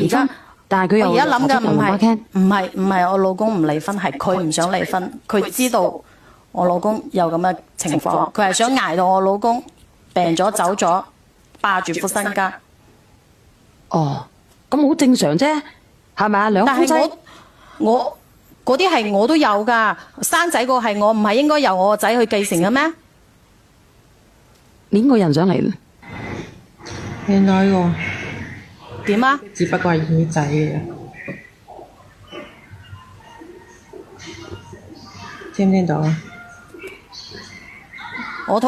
離婚，但係佢又我而家諗嘅同媽媽傾唔係我老公唔離婚，係佢唔想離婚。佢知道我老公有咁嘅情況，佢係想捱到我老公病咗走咗，霸住副身家。哦，咁好正常啫，係咪啊？兩夫妻。但係我嗰啲係我都有㗎，生仔個係我，唔係應該由我個仔去繼承嘅咩？邊個人上嚟？你女喎，點啊？只不過係耳仔嘅，聽唔聽到啊？我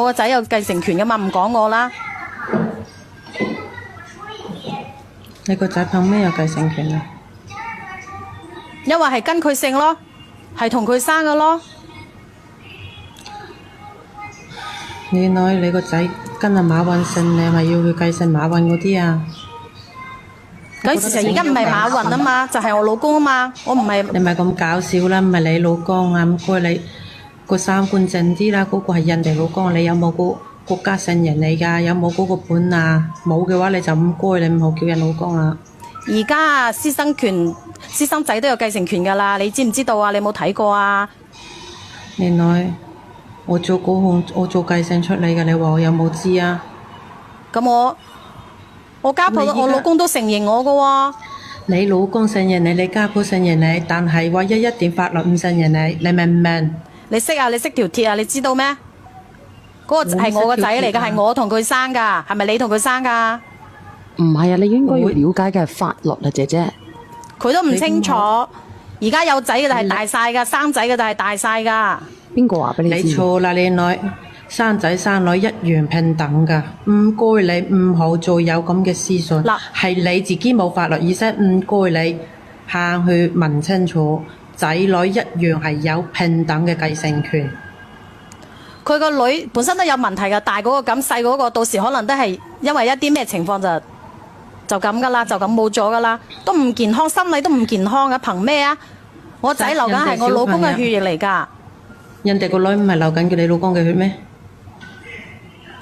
個仔有繼承權㗎嘛，唔講我啦。你個仔憑咩有繼承權啊？因為係跟佢姓咯，係同佢生嘅咯。你女你個仔跟阿馬雲姓，你係咪要去繼承馬雲嗰啲啊？嗰時就而家唔係馬雲啊嘛，就係我老公啊嘛，我唔係。你咪咁搞笑啦，唔係你老公啊，唔該你個三觀正啲啦，嗰個係人哋老公，你有冇個國家姓人嚟㗎？有冇嗰個本啊？冇嘅話你就唔該，你唔好叫人老公啦。而家私生仔都有繼承權㗎啦，你知唔知道啊？你有冇睇過啊？你女，我做嗰項，我做繼承出嚟嘅，你話我有冇知啊？咁我家婆我老公都承認我㗎喎。你老公承認你，你家婆承認你，但係唯一一點法律唔承認你，你明唔明？你識啊？你識條鐵啊？你知道咩？嗰個係我個仔嚟㗎，係我同佢生㗎，係咪你同佢生㗎？唔係啊，你應該要了解嘅係法律啊，姐姐。佢都唔清楚，而家有仔嘅就係大晒㗎，生仔嘅就係大晒㗎。邊個話俾你知？你錯啦，你女，生仔生女一樣平等㗎，唔該你唔好再有咁嘅思想，係你自己冇法律意識，唔該你行去問清楚，仔女一樣係有平等嘅繼承權。佢個女本身都有問題㗎，大嗰個咁，細嗰個到時可能都係因為一啲咩情況就咁㗎啦，就咁冇咗㗎啦，都唔健康，心理都唔健康㗎，憑咩啊？我仔流緊係我老公嘅血液嚟㗎。人哋個女唔係流緊嘅你老公嘅血咩？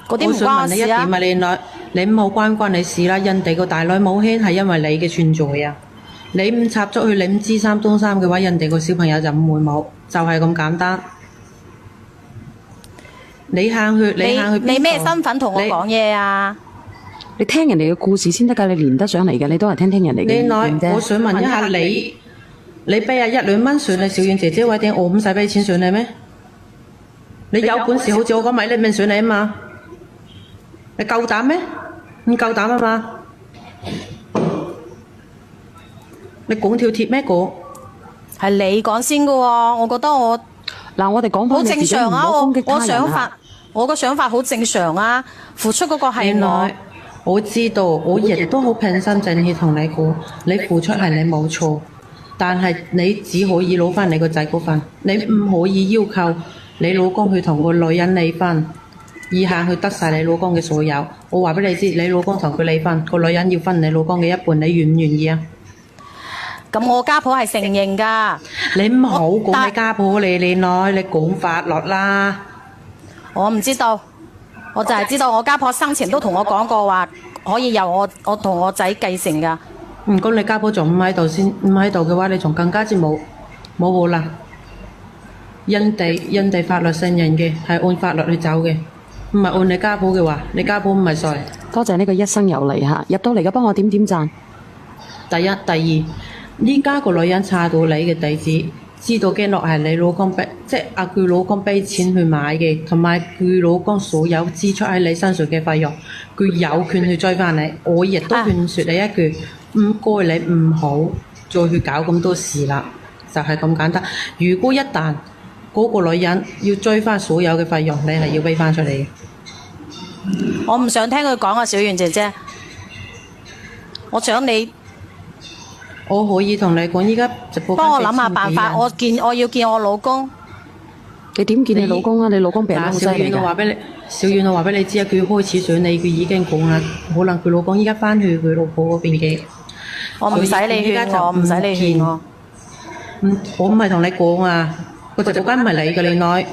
嗰啲唔關我事啊！我想問你一點啊，你唔好關你事啦。人哋個大女冇牽係因為你嘅存在啊！你唔插足去，你唔知三東三嘅話，人哋個小朋友就唔會冇，就係咁簡單。你行去你咩身份同我講嘢啊？你聽人哋嘅故事先得㗎，你連得上嚟嘅，你都係聽人哋嘅意見啫。我想問一下你俾啊1-2蚊上你小遠姐姐位點，我唔使俾錢上你咩？你有本事好似我咁咪你命上你啊嘛？你夠膽咩？唔夠膽啊嘛？你講條鐵咩講？係你講先㗎喎，我覺得我哋講翻好正常啊！我個想法好正常啊，付出嗰個係我。我知道，我亦都好平心靜氣同你講，你付出係你冇錯，但係你只可以攞翻你個仔嗰份，你唔可以要求你老公去同個女人離婚，以下去得晒你老公嘅所有。我話俾你知，你老公同佢離婚，個女人要分你老公嘅一半，你願唔願意啊？咁我家婆係承認㗎。你唔好講你家婆，你女，你講法律啦。我唔知道。我就係知道我家婆生前都同我講過話，可以由我同我仔繼承㗎。唔該，你家婆仲唔喺度先？唔喺度嘅話，你仲更加之冇可能。人哋法律承認嘅係按法律去走嘅，唔係按你家婆嘅話，你家婆唔係衰。多謝呢個一生有嚟嚇，入到嚟嘅幫我點讚。第一、第二，呢家個女人查到你嘅地址。知道驚落係你老公俾，即係佢老公俾錢去買嘅，同埋佢老公所有支出喺你身上嘅費用，佢有權去追翻你。我亦都勸説你一句，唔該你唔好再去搞咁多事啦，就係咁簡單。如果一旦嗰個女人要追翻所有嘅費用，你係要俾翻出嚟嘅。我唔想聽佢講啊，小圓姐姐，我想你。我可以同你講，依家直播間幫我諗下辦法，我要見我老公。你點見你老公啊？你老公病得好犀利㗎。小遠，我話俾你知啊，佢開始想你，佢已經講啦，可能佢老公依家翻去佢老婆嗰邊嘅。我唔使你勸我，唔使你勸我。我唔係同你講啊，個直播間唔係你嘅，你女。